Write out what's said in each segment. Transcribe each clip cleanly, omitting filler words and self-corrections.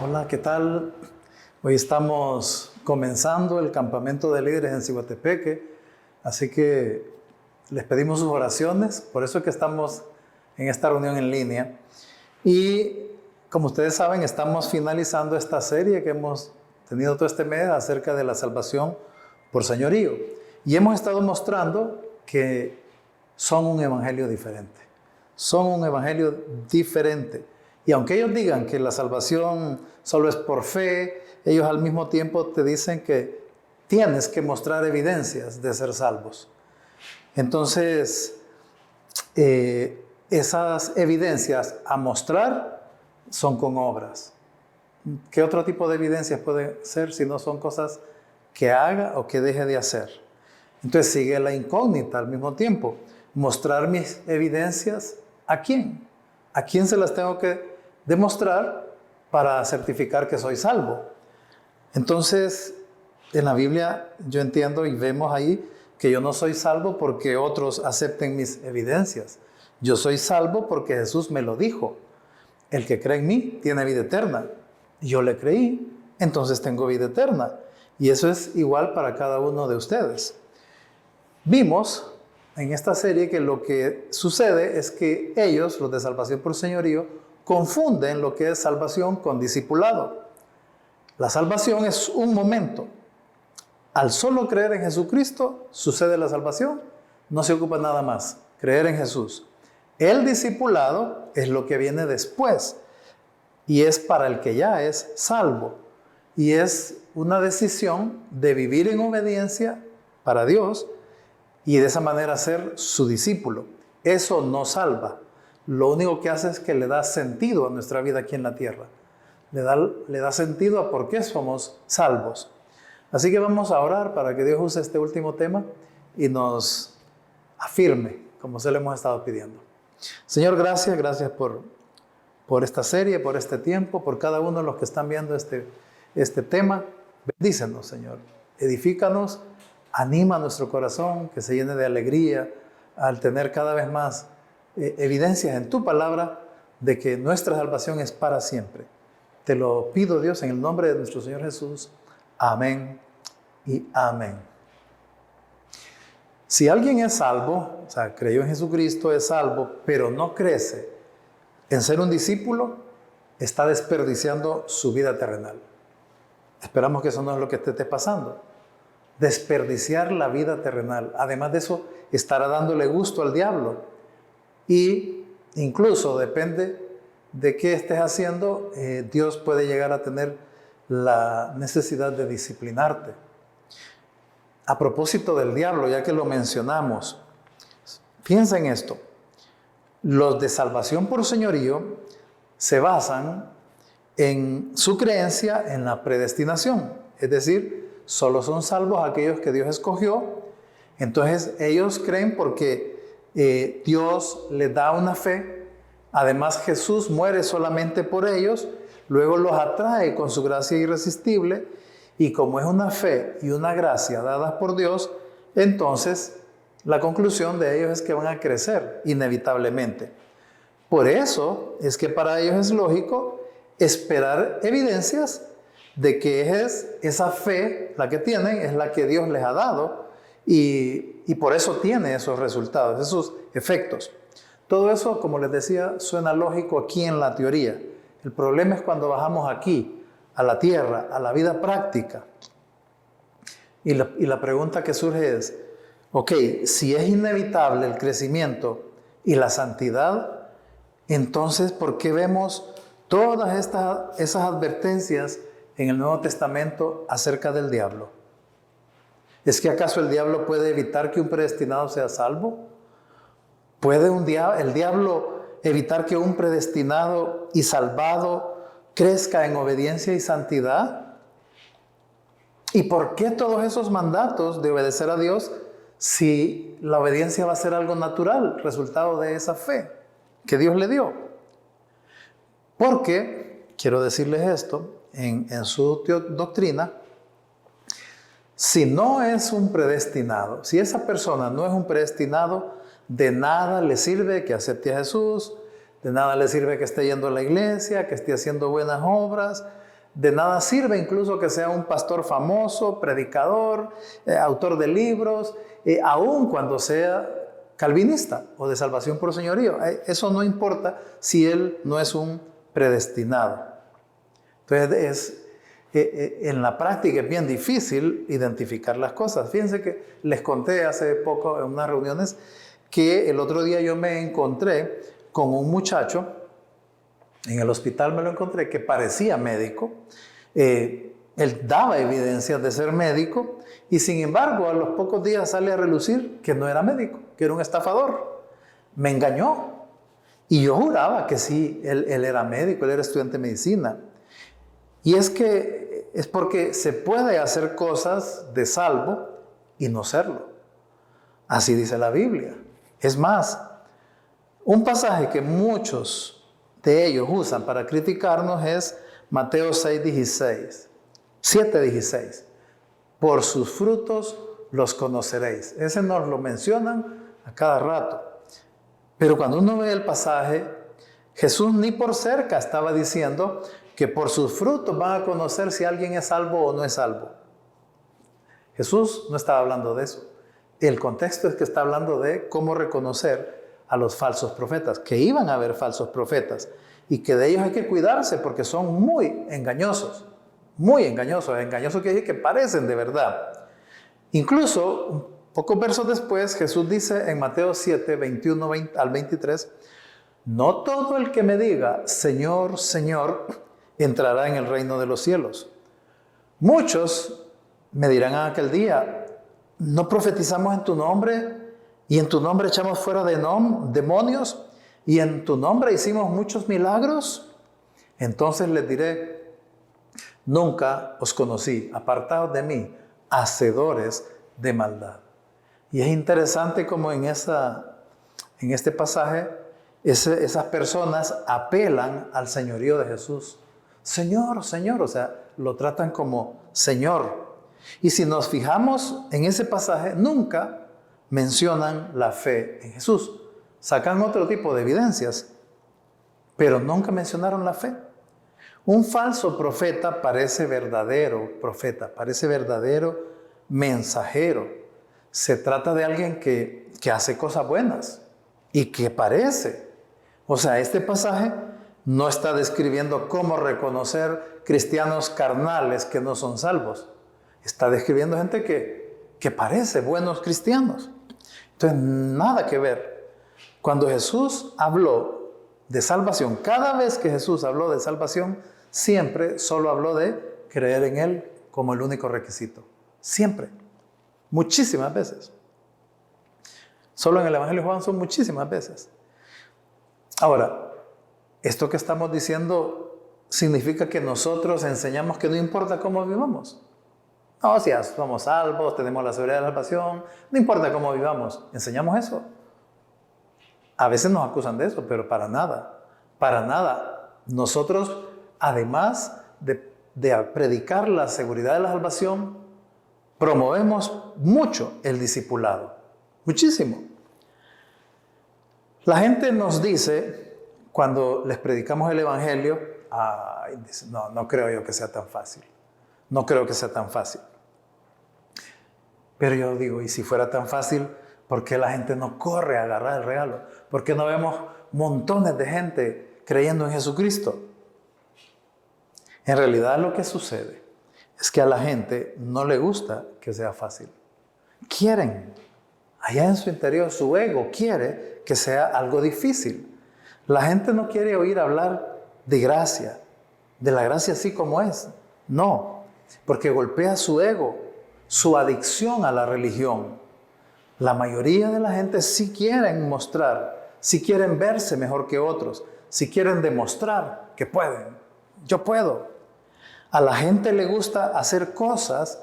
Hola, ¿qué tal? Hoy estamos comenzando el campamento de líderes en Ciguatepeque, así que les pedimos sus oraciones, por eso es que estamos en esta reunión en línea. Y como ustedes saben, estamos finalizando esta serie que hemos tenido todo este mes acerca de la salvación por señorío. Y hemos estado mostrando que son un evangelio diferente. Son un evangelio diferente. Y aunque ellos digan que la salvación solo es por fe, ellos al mismo tiempo te dicen que tienes que mostrar evidencias de ser salvos. Entonces, esas evidencias a mostrar son con obras. ¿Qué otro tipo de evidencias puede ser si no son cosas que haga o que deje de hacer? Entonces sigue la incógnita al mismo tiempo. Mostrar mis evidencias, ¿a quién? ¿A quién se las tengo que demostrar para certificar que soy salvo? Entonces, en la Biblia yo entiendo y vemos ahí que yo no soy salvo porque otros acepten mis evidencias. Yo soy salvo porque Jesús me lo dijo. El que cree en mí tiene vida eterna. Yo le creí, entonces tengo vida eterna. Y eso es igual para cada uno de ustedes. Vimos en esta serie que lo que sucede es que ellos, los de salvación por señorío, confunden lo que es salvación con discipulado. La salvación es un momento. Al solo creer en Jesucristo sucede la salvación. No se ocupa nada más. Creer en Jesús. El discipulado es lo que viene después. Y es para el que ya es salvo. Y es una decisión de vivir en obediencia para Dios y de esa manera ser su discípulo. Eso no salva. Lo único que hace es que le da sentido a nuestra vida aquí en la tierra. Le da sentido a por qué somos salvos. Así que vamos a orar para que Dios use este último tema y nos afirme, como se le hemos estado pidiendo. Señor, gracias por esta serie, por este tiempo, por cada uno de los que están viendo este tema. Bendícenos, Señor. Edifícanos, anima nuestro corazón, que se llene de alegría al tener cada vez más evidencias en tu palabra de que nuestra salvación es para siempre. Te lo pido, Dios, en el nombre de nuestro Señor Jesús. Amén y amén. Si alguien es salvo, o sea, creyó en Jesucristo, es salvo, pero no crece en ser un discípulo, está desperdiciando su vida terrenal. Esperamos que eso no es lo que te esté pasando. Desperdiciar la vida terrenal. Además de eso, estará dándole gusto al diablo. Y incluso depende de qué estés haciendo, Dios puede llegar a tener la necesidad de disciplinarte. A propósito del diablo, ya que lo mencionamos, piensa en esto. Los de salvación por señorío se basan en su creencia en la predestinación. Es decir, solo son salvos aquellos que Dios escogió. Entonces ellos creen porque Dios les da una fe. Además Jesús muere solamente por ellos. Luego los atrae con su gracia irresistible. Y como es una fe y una gracia dadas por Dios, entonces la conclusión de ellos es que van a crecer inevitablemente. Por eso es que para ellos es lógico esperar evidencias de que es esa fe, la que tienen, es la que Dios les ha dado y por eso tiene esos resultados, esos efectos. Todo eso, como les decía, suena lógico aquí en la teoría. El problema es cuando bajamos aquí, a la tierra, a la vida práctica. Y la pregunta que surge es, ok, si es inevitable el crecimiento y la santidad, entonces, ¿por qué vemos todas esas advertencias en el Nuevo Testamento acerca del diablo? ¿Es que acaso el diablo puede evitar que un predestinado sea salvo? ¿Puede el diablo evitar que un predestinado y salvado crezca en obediencia y santidad? ¿Y por qué todos esos mandatos de obedecer a Dios si la obediencia va a ser algo natural, resultado de esa fe que Dios le dio? Porque, quiero decirles esto, en su doctrina, si no es un predestinado, si esa persona no es un predestinado, de nada le sirve que acepte a Jesús, de nada le sirve que esté yendo a la iglesia, que esté haciendo buenas obras, De nada sirve incluso que sea un pastor famoso, predicador, autor de libros, aun cuando sea calvinista o de salvación por señorío. Eso no importa si él no es un predestinado. Entonces, en la práctica es bien difícil identificar las cosas. Fíjense que les conté hace poco en unas reuniones que el otro día yo me encontré con un muchacho, en el hospital me lo encontré, que parecía médico. Él daba evidencias de ser médico y sin embargo a los pocos días sale a relucir que no era médico, que era un estafador. Me engañó. Y yo juraba que sí, él era médico, él era estudiante de medicina. Y es porque se puede hacer cosas de salvo y no serlo. Así dice la Biblia. Es más, un pasaje que muchos de ellos usan para criticarnos es Mateo 6:16, 7:16. Por sus frutos los conoceréis. Ese nos lo mencionan a cada rato. Pero cuando uno ve el pasaje, Jesús ni por cerca estaba diciendo que por sus frutos van a conocer si alguien es salvo o no es salvo. Jesús no estaba hablando de eso. El contexto es que está hablando de cómo reconocer a los falsos profetas, que iban a haber falsos profetas y que de ellos hay que cuidarse porque son muy engañosos. Muy engañosos. Engañosos quiere decir que parecen de verdad. Incluso, pocos versos después, Jesús dice en Mateo 7, 21 al 23, no todo el que me diga, Señor, Señor, entrará en el reino de los cielos. Muchos me dirán en aquel día, ¿no profetizamos en tu nombre? Y en tu nombre echamos fuera demonios, y en tu nombre hicimos muchos milagros. Entonces les diré, nunca os conocí, apartados de mí, hacedores de maldad. Y es interesante como en este pasaje, esas personas apelan al señorío de Jesús. Señor, Señor, o sea, lo tratan como Señor. Y si nos fijamos en ese pasaje, nunca mencionan la fe en Jesús. Sacan otro tipo de evidencias, pero nunca mencionaron la fe. Un falso profeta parece verdadero profeta, parece verdadero mensajero. Se trata de alguien que hace cosas buenas y que parece. O sea, este pasaje no está describiendo cómo reconocer cristianos carnales que no son salvos. Está describiendo gente que parece buenos cristianos. Entonces, nada que ver. Cuando Jesús habló de salvación, cada vez que Jesús habló de salvación, siempre solo habló de creer en Él como el único requisito. Siempre. Muchísimas veces. Solo en el Evangelio de Juan son muchísimas veces. Ahora, esto que estamos diciendo significa que nosotros enseñamos que no importa cómo vivamos. No, si ya somos salvos, tenemos la seguridad de la salvación, no importa cómo vivamos. ¿Enseñamos eso? A veces nos acusan de eso, pero para nada. Para nada. Nosotros, además de predicar la seguridad de la salvación, promovemos mucho el discipulado. Muchísimo. La gente nos dice, cuando les predicamos el Evangelio, no creo yo que sea tan fácil. No creo que sea tan fácil. Pero yo digo, ¿y si fuera tan fácil, por qué la gente no corre a agarrar el regalo? ¿Por qué no vemos montones de gente creyendo en Jesucristo? En realidad lo que sucede es que a la gente no le gusta que sea fácil. Quieren, allá en su interior, su ego quiere que sea algo difícil. La gente no quiere oír hablar de gracia, de la gracia así como es. No, porque golpea su ego, su adicción a la religión. La mayoría de la gente sí quieren mostrar, sí quieren verse mejor que otros, sí quieren demostrar que pueden. Yo puedo. A la gente le gusta hacer cosas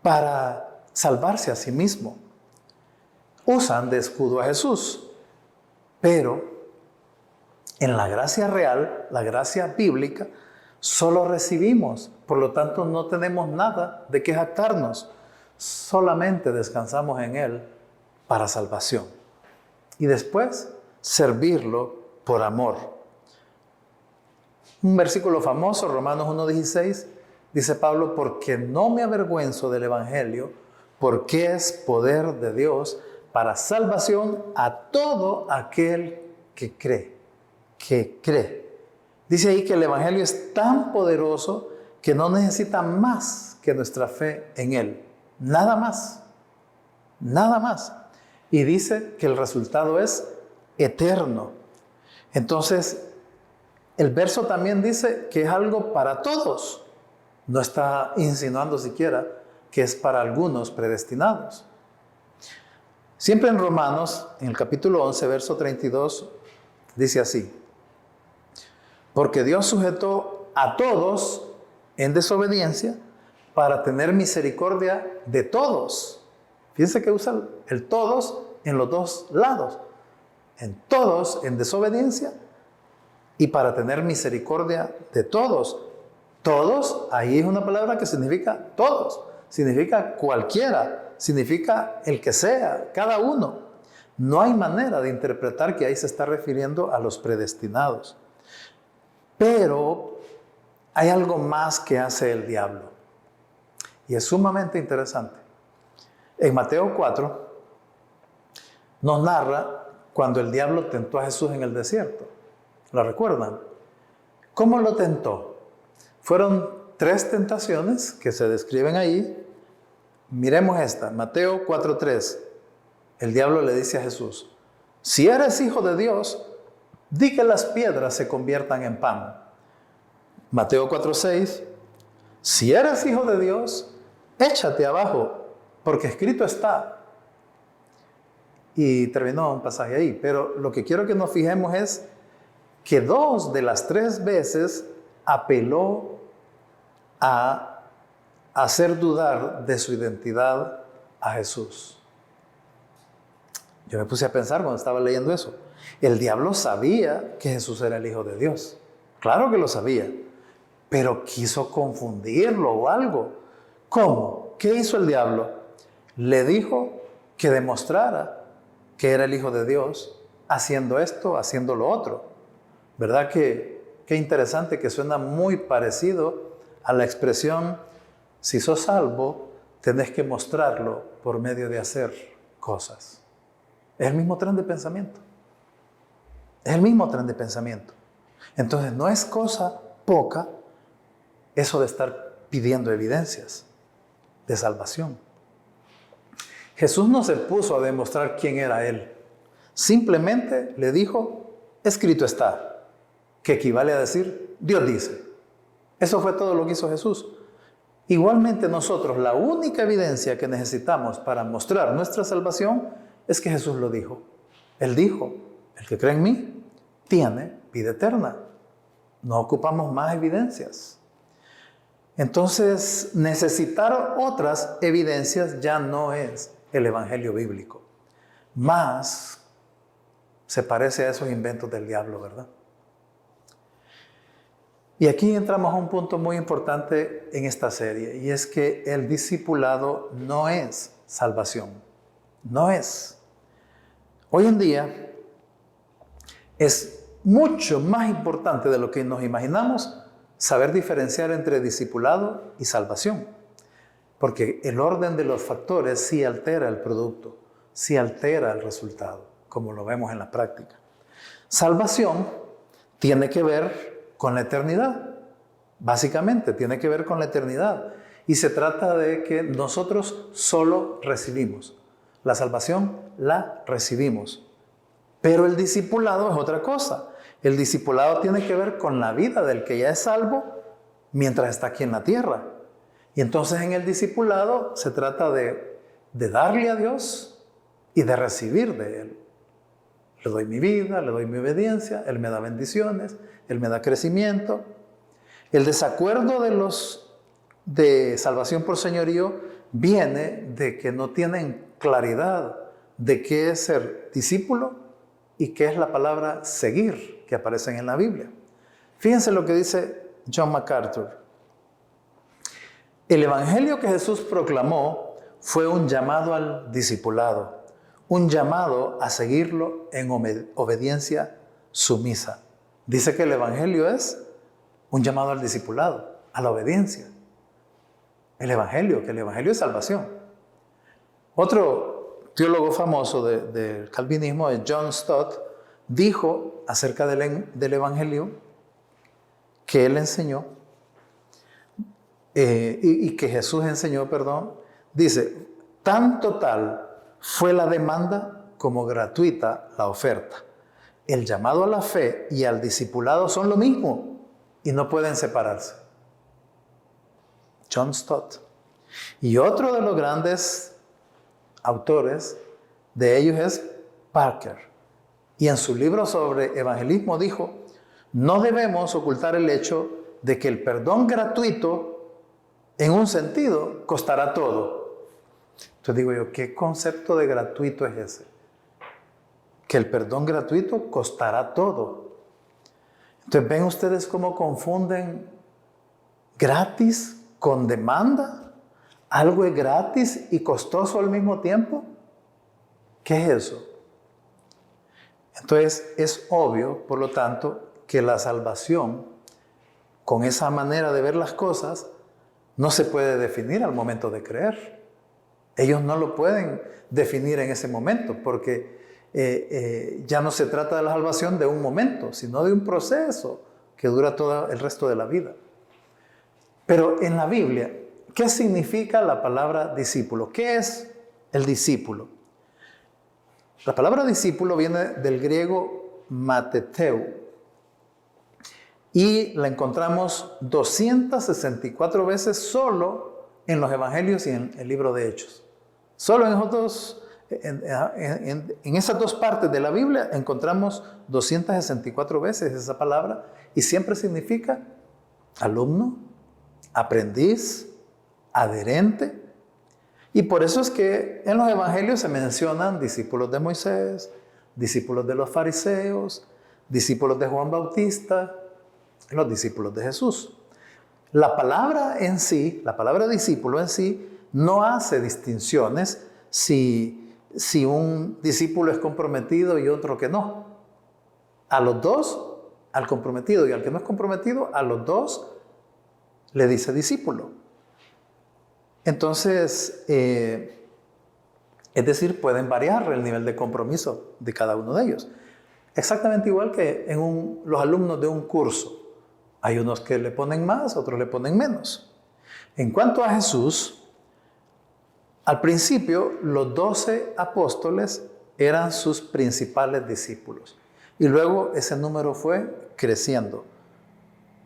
para salvarse a sí mismo. Usan de escudo a Jesús, pero en la gracia real, la gracia bíblica, solo recibimos, por lo tanto no tenemos nada de qué jactarnos, solamente descansamos en Él para salvación y después servirlo por amor. Un versículo famoso, Romanos 1:16, dice Pablo, porque no me avergüenzo del Evangelio, porque es poder de Dios para salvación a todo aquel que cree. Dice ahí que el Evangelio es tan poderoso que no necesita más que nuestra fe en Él. Nada más. Nada más. Y dice que el resultado es eterno. Entonces, el verso también dice que es algo para todos. No está insinuando siquiera que es para algunos predestinados. Siempre en Romanos, en el capítulo 11, verso 32, dice así: porque Dios sujetó a todos en desobediencia para tener misericordia de todos. Fíjense que usa el todos en los dos lados. En todos en desobediencia y para tener misericordia de todos. Todos, ahí es una palabra que significa todos. Significa cualquiera. Significa el que sea, cada uno. No hay manera de interpretar que ahí se está refiriendo a los predestinados. Pero hay algo más que hace el diablo. Y es sumamente interesante. En Mateo 4 nos narra cuando el diablo tentó a Jesús en el desierto. ¿Lo recuerdan? ¿Cómo lo tentó? Fueron 3 tentaciones que se describen ahí. Miremos esta, Mateo 4:3. El diablo le dice a Jesús: si eres hijo de Dios, di que las piedras se conviertan en pan. Mateo 4:6. Si eres hijo de Dios, échate abajo, porque escrito está. Y terminó un pasaje ahí. Pero lo que quiero que nos fijemos es que 2 de las 3 veces apeló a hacer dudar de su identidad a Jesús. Yo me puse a pensar cuando estaba leyendo eso. El diablo sabía que Jesús era el Hijo de Dios. Claro que lo sabía. Pero quiso confundirlo o algo. ¿Cómo? ¿Qué hizo el diablo? Le dijo que demostrara que era el Hijo de Dios haciendo esto, haciendo lo otro. ¿Verdad que qué interesante, que suena muy parecido a la expresión: si sos salvo, tenés que mostrarlo por medio de hacer cosas? Es el mismo tren de pensamiento. Es el mismo tren de pensamiento. Entonces no es cosa poca eso de estar pidiendo evidencias de salvación. Jesús no se puso a demostrar quién era Él. Simplemente le dijo: escrito está, que equivale a decir: Dios dice. Eso fue todo lo que hizo Jesús. Igualmente nosotros, la única evidencia que necesitamos para mostrar nuestra salvación es que Jesús lo dijo. Él dijo: el que cree en mí tiene vida eterna. No ocupamos más evidencias. Entonces, necesitar otras evidencias ya no es el evangelio bíblico. Más se parece a esos inventos del diablo, ¿verdad? Y aquí entramos a un punto muy importante en esta serie, y es que el discipulado no es salvación. No es. Hoy en día es mucho más importante de lo que nos imaginamos saber diferenciar entre discipulado y salvación. Porque el orden de los factores sí altera el producto, sí altera el resultado, como lo vemos en la práctica. Salvación tiene que ver con la eternidad. Básicamente tiene que ver con la eternidad. Y se trata de que nosotros solo recibimos. La salvación la recibimos. Pero el discipulado es otra cosa. El discipulado tiene que ver con la vida del que ya es salvo mientras está aquí en la tierra. Y entonces en el discipulado se trata de darle a Dios y de recibir de Él. Le doy mi vida, le doy mi obediencia, Él me da bendiciones, Él me da crecimiento. El desacuerdo de salvación por señorío viene de que no tienen claridad de qué es ser discípulo y qué es la palabra seguir que aparecen en la Biblia. Fíjense lo que dice John MacArthur. El evangelio que Jesús proclamó fue un llamado al discipulado, un llamado a seguirlo en obediencia sumisa. Dice que el evangelio es un llamado al discipulado, a la obediencia. El Evangelio, que el Evangelio es salvación. Otro teólogo famoso del calvinismo, John Stott, dijo acerca del Evangelio que él enseñó, y que Jesús enseñó, dice, tan total fue la demanda como gratuita la oferta. El llamado a la fe y al discipulado son lo mismo y no pueden separarse. John Stott. Y otro de los grandes autores de ellos es Parker. Y en su libro sobre evangelismo dijo, no debemos ocultar el hecho de que el perdón gratuito, en un sentido, costará todo. Entonces digo yo, ¿qué concepto de gratuito es ese? Que el perdón gratuito costará todo. Entonces, ¿ven ustedes cómo confunden gratis con demanda? ¿Algo es gratis y costoso al mismo tiempo? ¿Qué es eso? Entonces, es obvio, por lo tanto, que la salvación, con esa manera de ver las cosas, no se puede definir al momento de creer. Ellos no lo pueden definir en ese momento, porque ya no se trata de la salvación de un momento, sino de un proceso que dura todo el resto de la vida. Pero en la Biblia, ¿qué significa la palabra discípulo? ¿Qué es el discípulo? La palabra discípulo viene del griego mateteu y la encontramos 264 veces solo en los evangelios y en el libro de Hechos. Solo en esas dos partes de la Biblia encontramos 264 veces esa palabra y siempre significa alumno, aprendiz, adherente. Y por eso es que en los evangelios se mencionan discípulos de Moisés, discípulos de los fariseos, discípulos de Juan Bautista, los discípulos de Jesús. La palabra en sí, la palabra discípulo en sí, no hace distinciones si un discípulo es comprometido y otro que no. A los dos, al comprometido y al que no es comprometido, a los dos le dice discípulo. Entonces, es decir, pueden variar el nivel de compromiso de cada uno de ellos. Exactamente igual que en los alumnos de un curso. Hay unos que le ponen más, otros le ponen menos. En cuanto a Jesús, al principio los 12 apóstoles eran sus principales discípulos. Y luego ese número fue creciendo.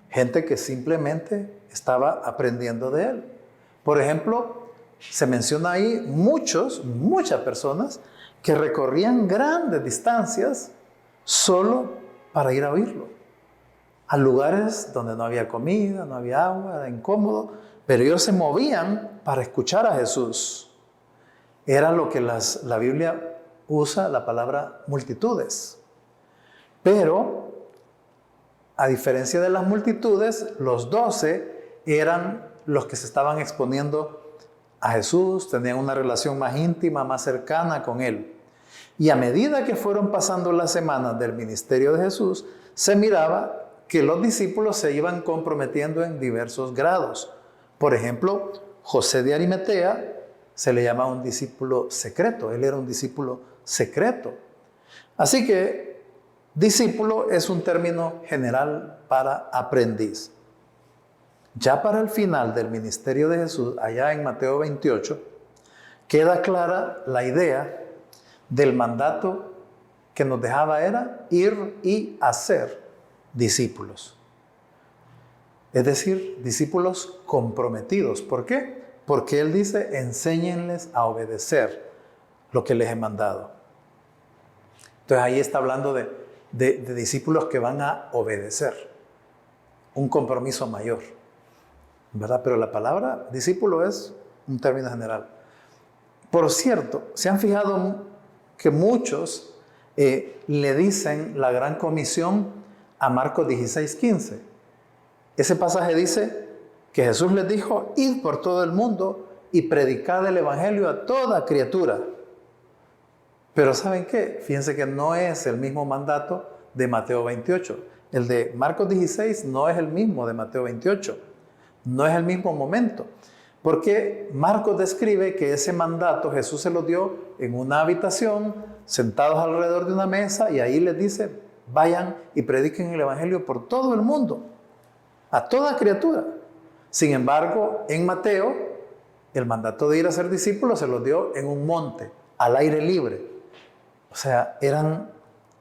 Gente que simplemente estaba aprendiendo de él. Por ejemplo, se menciona ahí muchas personas que recorrían grandes distancias solo para ir a oírlo. A lugares donde no había comida, no había agua, era incómodo, pero ellos se movían para escuchar a Jesús. Era lo que la Biblia usa la palabra multitudes. Pero, a diferencia de las multitudes, los 12 eran los que se estaban exponiendo a Jesús, tenían una relación más íntima, más cercana con Él. Y a medida que fueron pasando las semanas del ministerio de Jesús, se miraba que los discípulos se iban comprometiendo en diversos grados. Por ejemplo, José de Arimatea se le llama un discípulo secreto. Él era un discípulo secreto. Así que discípulo es un término general para aprendiz. Ya para el final del ministerio de Jesús, allá en Mateo 28, queda clara la idea del mandato que nos dejaba era ir y hacer discípulos. Es decir, discípulos comprometidos. ¿Por qué? Porque Él dice, enséñenles a obedecer lo que les he mandado. Entonces ahí está hablando de discípulos que van a obedecer. Un compromiso mayor. ¿Verdad? Pero la palabra discípulo es un término general. Por cierto, ¿se han fijado que muchos le dicen la gran comisión a Marcos 16:15? Ese pasaje dice que Jesús les dijo, id por todo el mundo y predicad el evangelio a toda criatura. Pero ¿saben qué? Fíjense que no es el mismo mandato de Mateo 28. El de Marcos 16 no es el mismo de Mateo 28. No es el mismo momento. Porque Marcos describe que ese mandato Jesús se lo dio en una habitación, sentados alrededor de una mesa, y ahí les dice, vayan y prediquen el evangelio por todo el mundo, a toda criatura. Sin embargo, en Mateo, el mandato de ir a ser discípulos se lo dio en un monte, al aire libre. O sea, eran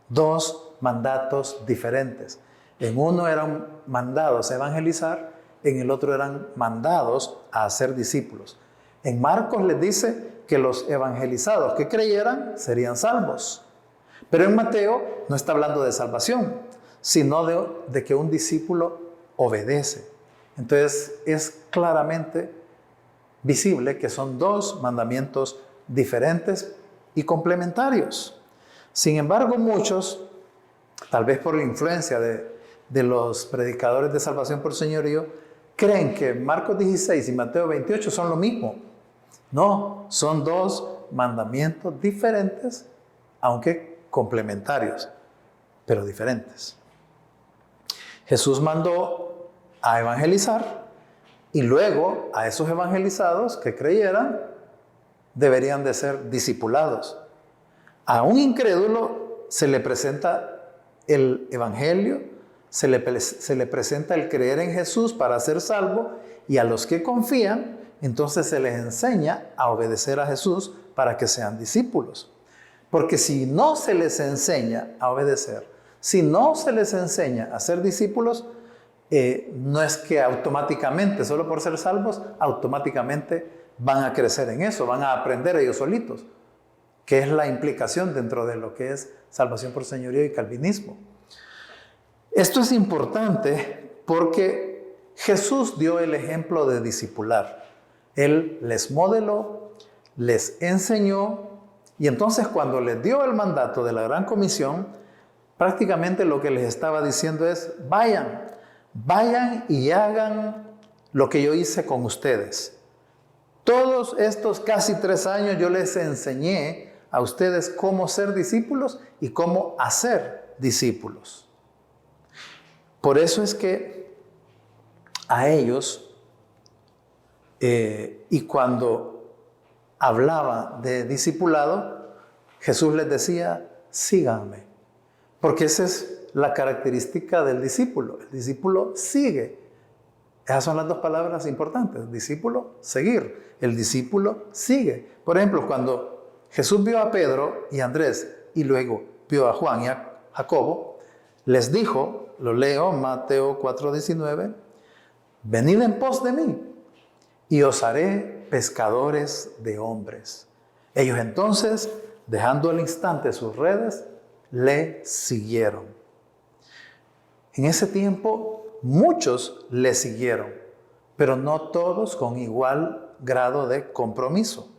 dos mandatos diferentes. En uno eran mandados a evangelizar, en el otro eran mandados a hacer discípulos. En Marcos les dice que los evangelizados que creyeran serían salvos. Pero en Mateo no está hablando de salvación, sino de que un discípulo obedece. Entonces es claramente visible que son dos mandamientos diferentes y complementarios. Sin embargo, muchos, tal vez por la influencia de los predicadores de salvación por señorío, creen que Marcos 16 y Mateo 28 son lo mismo. No, son dos mandamientos diferentes, aunque complementarios, pero diferentes. Jesús mandó a evangelizar y luego a esos evangelizados que creyeran deberían de ser discipulados. A un incrédulo se le presenta el evangelio, se le presenta el creer en Jesús para ser salvo, y a los que confían, entonces se les enseña a obedecer a Jesús para que sean discípulos. Porque si no se les enseña a obedecer, si no se les enseña a ser discípulos, no es que automáticamente, solo por ser salvos, automáticamente van a crecer en eso, van a aprender ellos solitos, que es la implicación dentro de lo que es salvación por señorío y calvinismo. Esto es importante porque Jesús dio el ejemplo de discipular. Él les modeló, les enseñó, y entonces cuando les dio el mandato de la Gran Comisión, prácticamente lo que les estaba diciendo es, vayan y hagan lo que yo hice con ustedes. Todos estos casi 3 años yo les enseñé a ustedes cómo ser discípulos y cómo hacer discípulos. Por eso es que a ellos, y cuando hablaba de discipulado, Jesús les decía, síganme. Porque esa es la característica del discípulo. El discípulo sigue. Esas son las dos palabras importantes. Discípulo, seguir. El discípulo sigue. Por ejemplo, cuando Jesús vio a Pedro y a Andrés y luego vio a Juan y a Jacobo, les dijo, lo leo, Mateo 4:19, venid en pos de mí y os haré pescadores de hombres. Ellos entonces, dejando al instante sus redes, le siguieron. En ese tiempo, muchos le siguieron, pero no todos con igual grado de compromiso.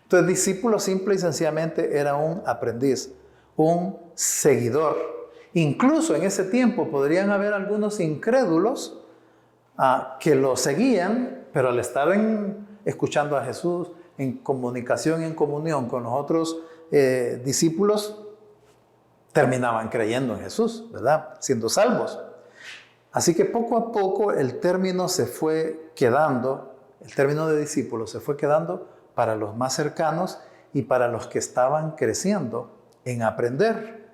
Entonces, discípulo simple y sencillamente era un aprendiz, un seguidor. Incluso en ese tiempo podrían haber algunos incrédulos que lo seguían, pero al estar escuchando a Jesús, en comunicación, en comunión con los otros discípulos, terminaban creyendo en Jesús, ¿verdad? Siendo salvos. Así que poco a poco el término se fue quedando, el término de discípulo se fue quedando para los más cercanos y para los que estaban creciendo en aprender.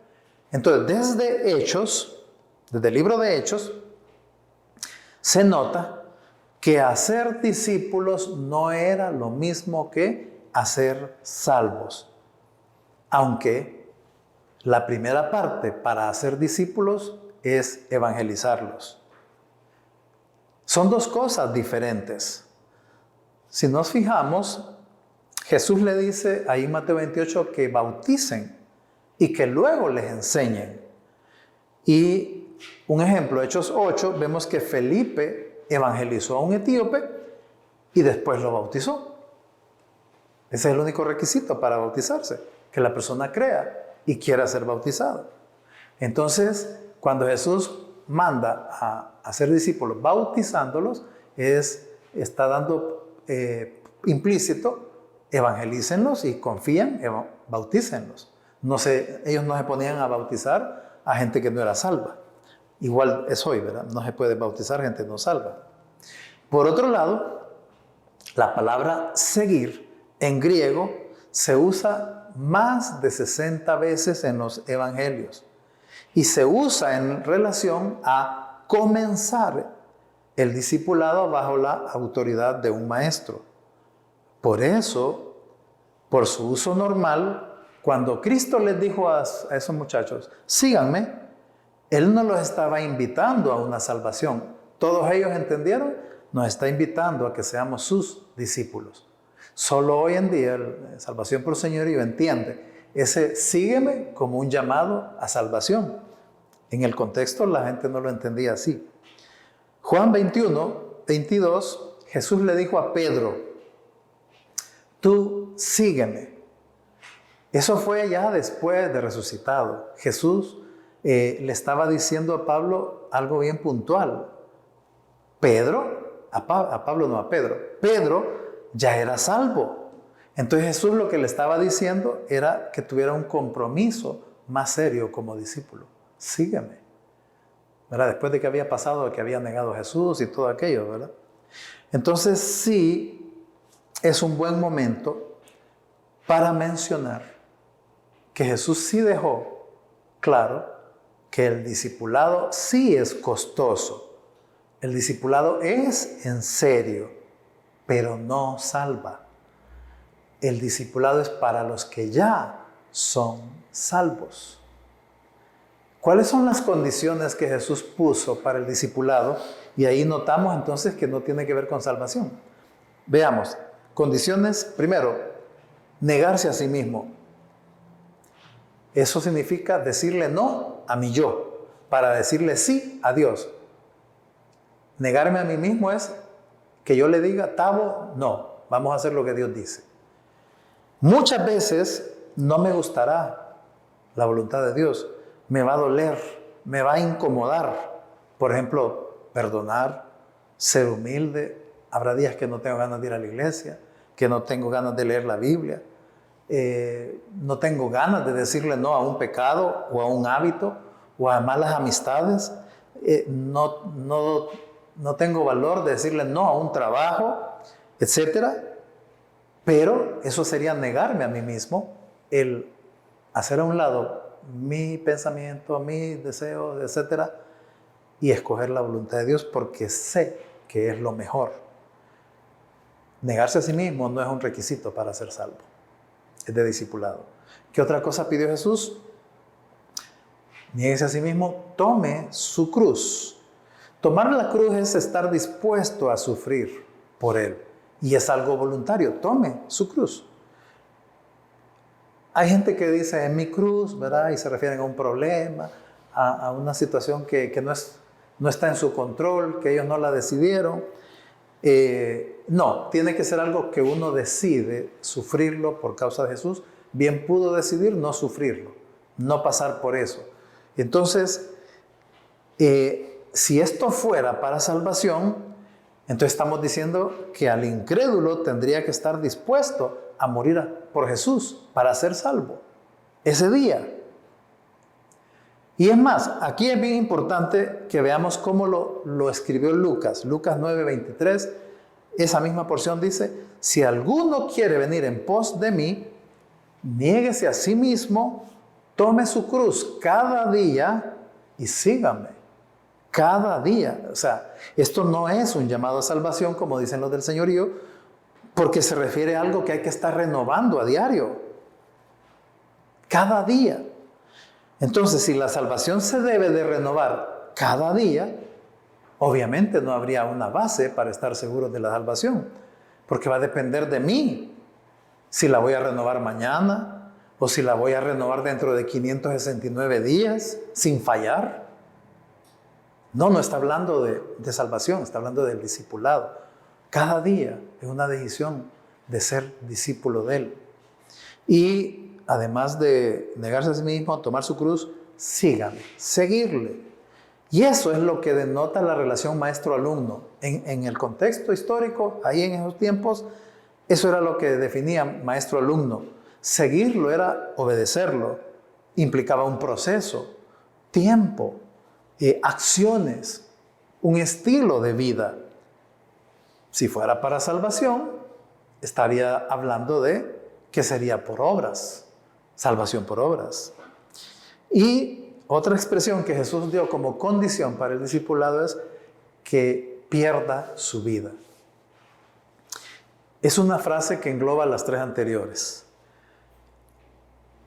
Entonces, desde el libro de Hechos, se nota que hacer discípulos no era lo mismo que hacer salvos. Aunque la primera parte para hacer discípulos es evangelizarlos. Son dos cosas diferentes. Si nos fijamos, Jesús le dice ahí en Mateo 28 que bauticen y que luego les enseñen. Y un ejemplo, Hechos 8, vemos que Felipe evangelizó a un etíope y después lo bautizó. Ese es el único requisito para bautizarse, que la persona crea y quiera ser bautizada. Entonces, cuando Jesús manda a hacer discípulos bautizándolos, está dando implícito, evangelícenlos y confían, bautícenlos. Ellos no se ponían a bautizar a gente que no era salva. igual es hoy, ¿verdad? No se puede bautizar gente no salva. Por otro lado, la palabra seguir en griego se usa más de 60 veces en los evangelios y se usa en relación a comenzar el discipulado bajo la autoridad de un maestro. Por eso, por su uso normal, cuando Cristo les dijo a esos muchachos, síganme, Él no los estaba invitando a una salvación. Todos ellos entendieron, nos está invitando a que seamos sus discípulos. Solo hoy en día, Salvación por Señorío entiende ese sígueme como un llamado a salvación. En el contexto la gente no lo entendía así. Juan 21, 22, Jesús le dijo a Pedro, tú sígueme. Eso fue ya después de resucitado. Jesús le estaba diciendo a Pablo algo bien puntual. Pedro ya era salvo. Entonces Jesús lo que le estaba diciendo era que tuviera un compromiso más serio como discípulo. Sígueme. ¿Verdad? Después de que había pasado, que había negado a Jesús y todo aquello, ¿verdad? Entonces sí es un buen momento para mencionar que Jesús sí dejó claro que el discipulado sí es costoso. El discipulado es en serio, pero no salva. El discipulado es para los que ya son salvos. ¿Cuáles son las condiciones que Jesús puso para el discipulado? Y ahí notamos entonces que no tiene que ver con salvación. Veamos, condiciones, primero, negarse a sí mismo. Eso significa decirle no a mi yo, para decirle sí a Dios. Negarme a mí mismo es que yo le diga, Tavo, no, vamos a hacer lo que Dios dice. Muchas veces no me gustará la voluntad de Dios, me va a doler, me va a incomodar. Por ejemplo, perdonar, ser humilde. Habrá días que no tengo ganas de ir a la iglesia, que no tengo ganas de leer la Biblia, no tengo ganas de decirle no a un pecado o a un hábito o a malas amistades. No tengo valor de decirle no a un trabajo, etc. Pero eso sería negarme a mí mismo, el hacer a un lado mi pensamiento, mis deseos, etc. y escoger la voluntad de Dios porque sé que es lo mejor. Negarse a sí mismo no es un requisito para ser salvo. Es de discipulado. ¿Qué otra cosa pidió Jesús? Niéguese a sí mismo, tome su cruz. Tomar la cruz es estar dispuesto a sufrir por Él. Y es algo voluntario. Tome su cruz. Hay gente que dice, en mi cruz, ¿verdad? Y se refieren a un problema, a una situación que no está en su control, que ellos no la decidieron. No, tiene que ser algo que uno decide sufrirlo por causa de Jesús. Bien pudo decidir no sufrirlo, no pasar por eso. Entonces, si esto fuera para salvación, entonces estamos diciendo que al incrédulo tendría que estar dispuesto a morir por Jesús para ser salvo ese día. Y es más, aquí es bien importante que veamos cómo lo escribió Lucas. Lucas 9:23, esa misma porción dice, si alguno quiere venir en pos de mí, niéguese a sí mismo, tome su cruz cada día y sígame. Cada día. O sea, esto no es un llamado a salvación, como dicen los del señorío, porque se refiere a algo que hay que estar renovando a diario. Cada día. Entonces, si la salvación se debe de renovar cada día, obviamente no habría una base para estar seguros de la salvación, porque va a depender de mí si la voy a renovar mañana o si la voy a renovar dentro de 569 días sin fallar. No está hablando de salvación, está hablando del discipulado. Cada día es una decisión de ser discípulo de Él. Y además de negarse a sí mismo, tomar su cruz, síganle, seguirle. Y eso es lo que denota la relación maestro-alumno. En el contexto histórico, ahí en esos tiempos, eso era lo que definía maestro-alumno. Seguirlo era obedecerlo. Implicaba un proceso, tiempo, acciones, un estilo de vida. Si fuera para salvación, estaría hablando de que sería por obras, salvación por obras. Y otra expresión que Jesús dio como condición para el discipulado es que pierda su vida. Es una frase que engloba las tres anteriores.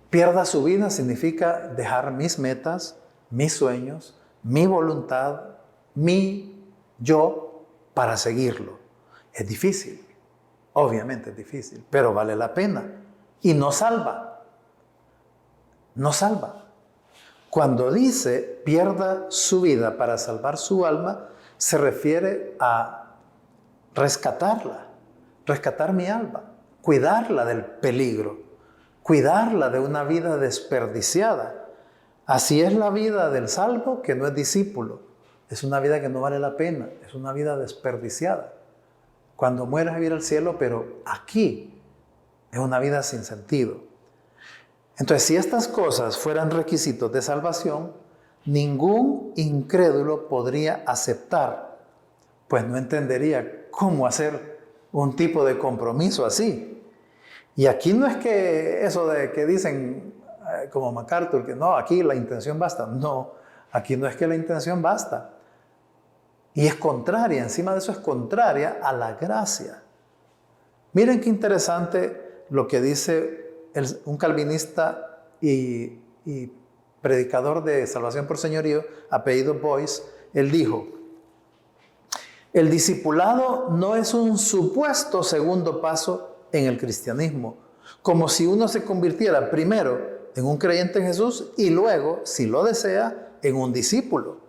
Pierda su vida significa dejar mis metas, mis sueños, mi voluntad, mi yo para seguirlo. Es difícil, obviamente es difícil, pero vale la pena. Y no salva, no salva. Cuando dice pierda su vida para salvar su alma, se refiere a rescatarla, rescatar mi alma, cuidarla del peligro, cuidarla de una vida desperdiciada. Así es la vida del salvo que no es discípulo. Es una vida que no vale la pena, es una vida desperdiciada. Cuando mueres a ir al cielo, pero aquí es una vida sin sentido. Entonces, si estas cosas fueran requisitos de salvación, ningún incrédulo podría aceptar, pues no entendería cómo hacer un tipo de compromiso así. Y aquí no es que eso de que dicen, como MacArthur, que no, aquí la intención basta. No, aquí no es que la intención basta. Y es contraria, encima de eso es contraria a la gracia. Miren qué interesante lo que dice un calvinista y predicador de salvación por señorío, apellido Boyce. Él dijo: el discipulado no es un supuesto segundo paso en el cristianismo, como si uno se convirtiera primero en un creyente en Jesús y luego, si lo desea, en un discípulo.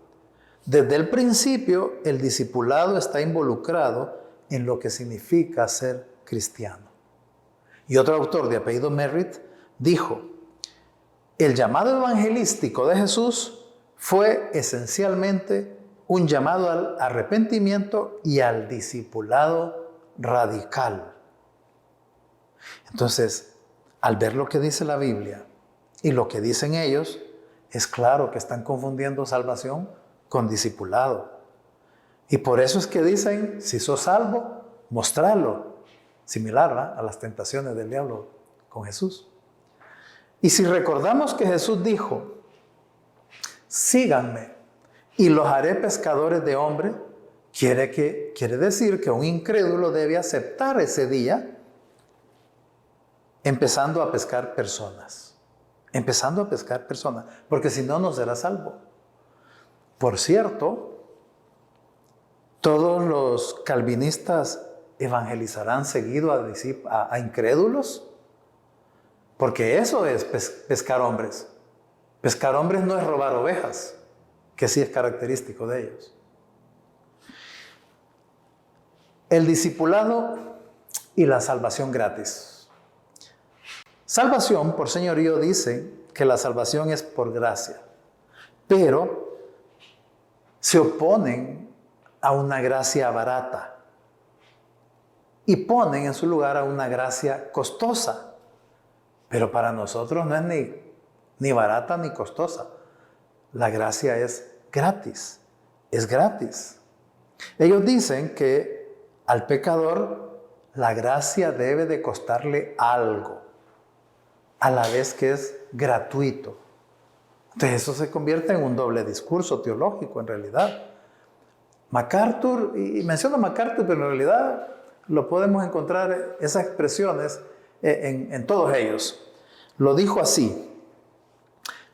Desde el principio, el discipulado está involucrado en lo que significa ser cristiano. Y otro autor de apellido Merritt dijo: el llamado evangelístico de Jesús fue esencialmente un llamado al arrepentimiento y al discipulado radical. Entonces, al ver lo que dice la Biblia y lo que dicen ellos, es claro que están confundiendo salvación con discipulado. Y por eso es que dicen, si sos salvo, mostralo. Similar, ¿verdad?, a las tentaciones del diablo con Jesús. Y si recordamos que Jesús dijo: síganme y los haré pescadores de hombres, quiere decir que un incrédulo debe aceptar ese día, empezando a pescar personas. Empezando a pescar personas, porque si no, no será salvo. Por cierto, todos los calvinistas evangelizarán seguido a incrédulos, porque eso es pescar hombres. Pescar hombres no es robar ovejas, que sí es característico de ellos. El discipulado y la salvación gratis. Salvación por señorío dice que la salvación es por gracia, pero se oponen a una gracia barata y ponen en su lugar a una gracia costosa. Pero para nosotros no es ni barata ni costosa. La gracia es gratis, es gratis. Ellos dicen que al pecador la gracia debe de costarle algo, a la vez que es gratuito. Entonces eso se convierte en un doble discurso teológico en realidad. MacArthur, y menciono MacArthur, pero en realidad lo podemos encontrar esas expresiones en todos ellos. Lo dijo así: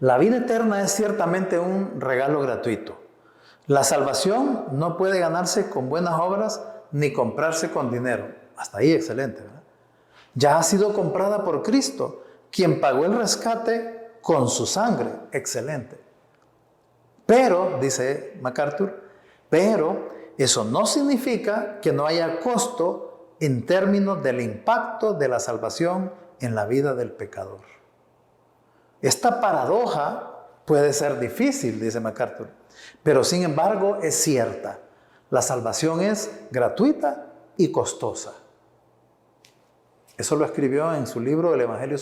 la vida eterna es ciertamente un regalo gratuito. La salvación no puede ganarse con buenas obras ni comprarse con dinero. Hasta ahí excelente, ¿verdad? Ya ha sido comprada por Cristo, quien pagó el rescate con su sangre. Excelente. Pero, dice MacArthur, pero eso no significa que no haya costo en términos del impacto de la salvación en la vida del pecador. Esta paradoja puede ser difícil, dice MacArthur, pero sin embargo es cierta. La salvación es gratuita y costosa. Eso lo escribió en su libro El Evangelio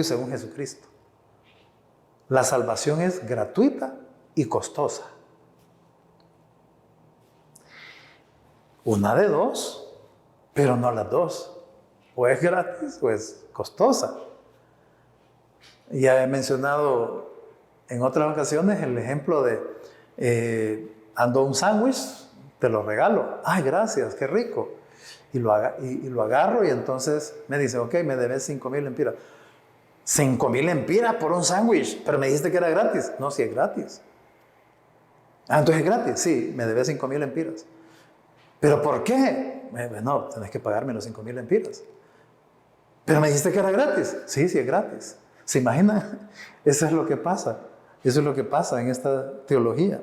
según Jesucristo. La salvación es gratuita y costosa. Una de dos, pero no las dos. O es gratis o es costosa. Ya he mencionado en otras ocasiones el ejemplo de ando un sándwich, te lo regalo. Ay, gracias, qué rico. Y lo agarro y entonces me dice, ok, me debes 5,000 lempiras. 5,000 lempiras por un sándwich, pero me dijiste que era gratis. No, si es gratis. Ah, entonces es gratis. Sí, me debes 5,000 lempiras. ¿Pero por qué? No, tenés que pagarme los 5,000 lempiras. Pero me dijiste que era gratis. Sí, sí es gratis. ¿Se imaginan? Eso es lo que pasa. Eso es lo que pasa en esta teología.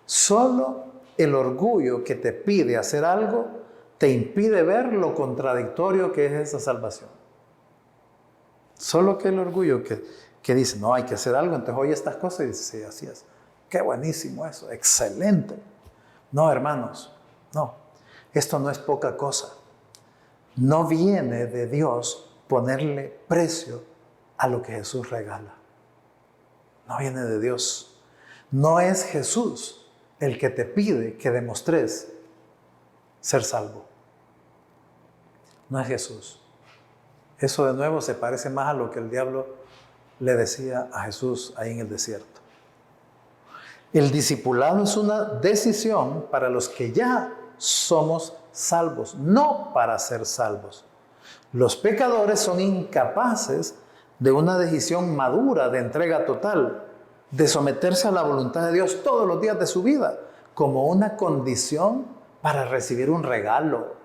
Solo el orgullo que te pide hacer algo te impide ver lo contradictorio que es esa salvación. Solo que el orgullo que dice, no, hay que hacer algo, entonces oye estas cosas y dice, sí, así es. Qué buenísimo eso, excelente. No, hermanos, no. Esto no es poca cosa. No viene de Dios ponerle precio a lo que Jesús regala. No viene de Dios. No es Jesús el que te pide que demostres ser salvo. No es Jesús. Eso de nuevo se parece más a lo que el diablo le decía a Jesús ahí en el desierto. El discipulado es una decisión para los que ya somos salvos, no para ser salvos. Los pecadores son incapaces de una decisión madura de entrega total, de someterse a la voluntad de Dios todos los días de su vida, como una condición para recibir un regalo.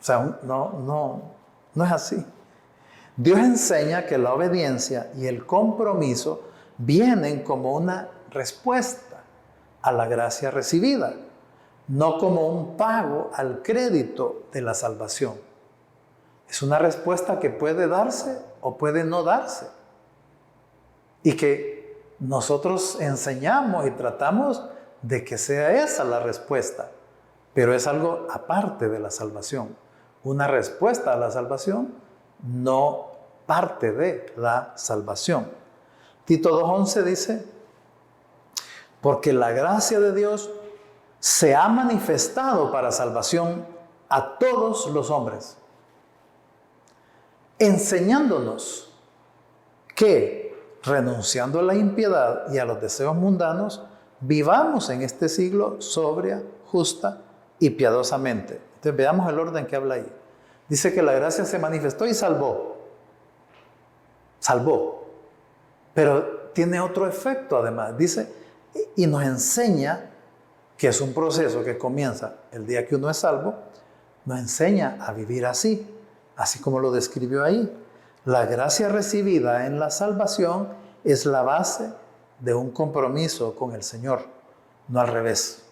O sea, no es así. Dios enseña que la obediencia y el compromiso vienen como una respuesta a la gracia recibida, no como un pago al crédito de la salvación. Es una respuesta que puede darse o puede no darse. Y que nosotros enseñamos y tratamos de que sea esa la respuesta. Pero es algo aparte de la salvación. Una respuesta a la salvación, no parte de la salvación. Tito 2:11 dice, porque la gracia de Dios se ha manifestado para salvación a todos los hombres, enseñándonos que, renunciando a la impiedad y a los deseos mundanos, vivamos en este siglo sobria, justa y piadosamente. Entonces veamos el orden que habla ahí. Dice que la gracia se manifestó y salvó. Salvó. Pero tiene otro efecto además. Dice, y nos enseña que es un proceso que comienza el día que uno es salvo, nos enseña a vivir así como lo describió ahí. La gracia recibida en la salvación es la base de un compromiso con el Señor, no al revés.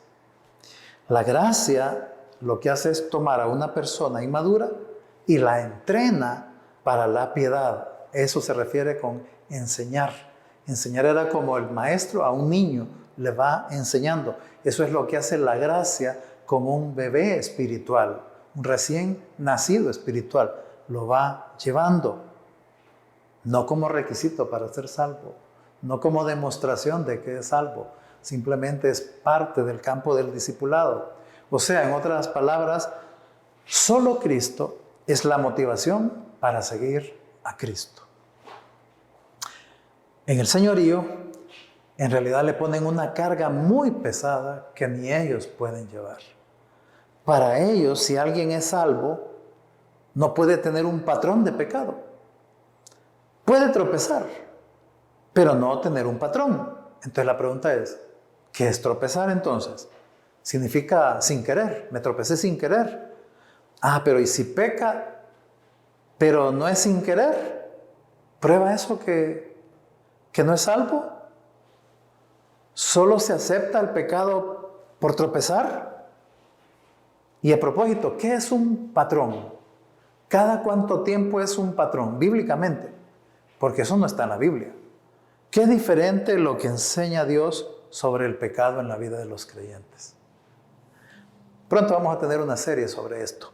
La gracia lo que hace es tomar a una persona inmadura y la entrena para la piedad. Eso se refiere con enseñar. Enseñar era como el maestro a un niño le va enseñando. Eso es lo que hace la gracia con un bebé espiritual, un recién nacido espiritual. Lo va llevando, no como requisito para ser salvo, no como demostración de que es salvo, simplemente es parte del campo del discipulado. O sea, en otras palabras, solo Cristo es la motivación para seguir a Cristo. En el señorío, en realidad le ponen una carga muy pesada que ni ellos pueden llevar. Para ellos, si alguien es salvo, no puede tener un patrón de pecado. Puede tropezar, pero no tener un patrón. Entonces la pregunta es, ¿qué es tropezar entonces? Significa sin querer, me tropecé sin querer. Ah, pero ¿y si peca, pero no es sin querer? ¿Prueba eso que no es salvo? ¿Solo se acepta el pecado por tropezar? Y a propósito, ¿qué es un patrón? ¿Cada cuánto tiempo es un patrón? Bíblicamente, porque eso no está en la Biblia. Qué diferente lo que enseña Dios sobre el pecado en la vida de los creyentes. Pronto vamos a tener una serie sobre esto.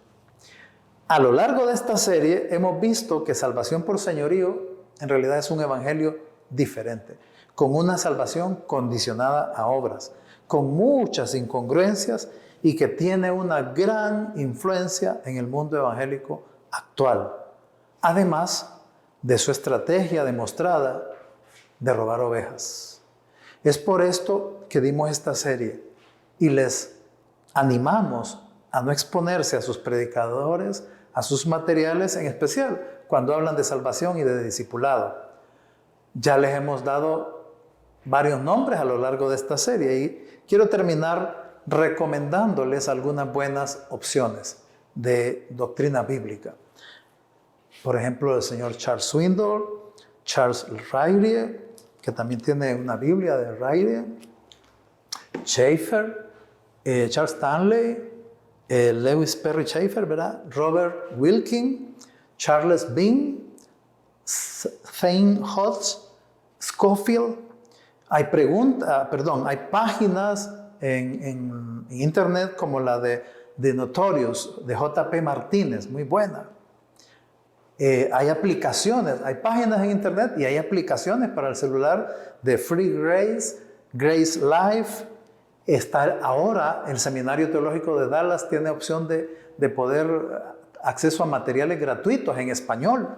A lo largo de esta serie hemos visto que salvación por señorío en realidad es un evangelio diferente. con una salvación condicionada a obras, con muchas incongruencias y que tiene una gran influencia en el mundo evangélico actual, además de su estrategia demostrada de robar ovejas. Es por esto que dimos esta serie y les animamos a no exponerse a sus predicadores, a sus materiales, en especial cuando hablan de salvación y de discipulado. Ya les hemos dado varios nombres a lo largo de esta serie y quiero terminar recomendándoles algunas buenas opciones de doctrina bíblica. Por ejemplo, el señor Charles Swindoll, Charles Ryrie, que también tiene una Biblia de Ryrie, Schaeffer, Charles Stanley, Lewis Perry Schaeffer, ¿verdad? Robert Wilkin, Charles Bean, Thane Hodge, Scofield. Hay páginas en internet como la de Notorious, de J.P. Martínez, muy buena. Hay aplicaciones, hay páginas en internet y hay aplicaciones para el celular de Free Grace, Grace Life. Está ahora el Seminario Teológico de Dallas tiene opción de poder acceso a materiales gratuitos en español.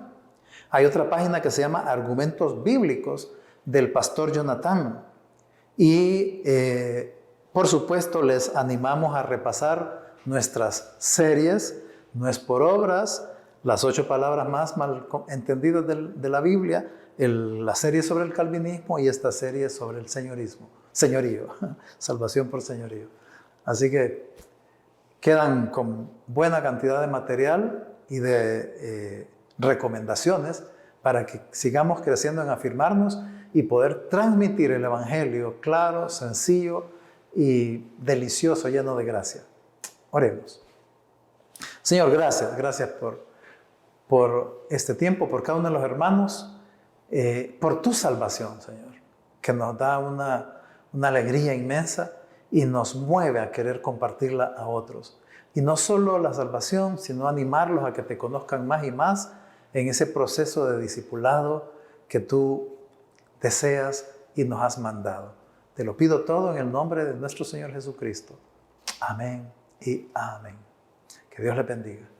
Hay otra página que se llama Argumentos Bíblicos del pastor Jonathan. Y por supuesto les animamos a repasar nuestras series, No es por obras, las 8 palabras más mal entendidas de la Biblia, la serie sobre el calvinismo y esta serie sobre el señorío, salvación por señorío. Así que quedan con buena cantidad de material y de recomendaciones para que sigamos creciendo en afirmarnos y poder transmitir el Evangelio claro, sencillo y delicioso, lleno de gracia. Oremos. Señor, gracias por este tiempo, por cada uno de los hermanos, por tu salvación, Señor, que nos da una alegría inmensa y nos mueve a querer compartirla a otros. Y no solo la salvación, sino animarlos a que te conozcan más y más en ese proceso de discipulado que tú deseas y nos has mandado. Te lo pido todo en el nombre de nuestro Señor Jesucristo. Amén y amén. Que Dios le bendiga.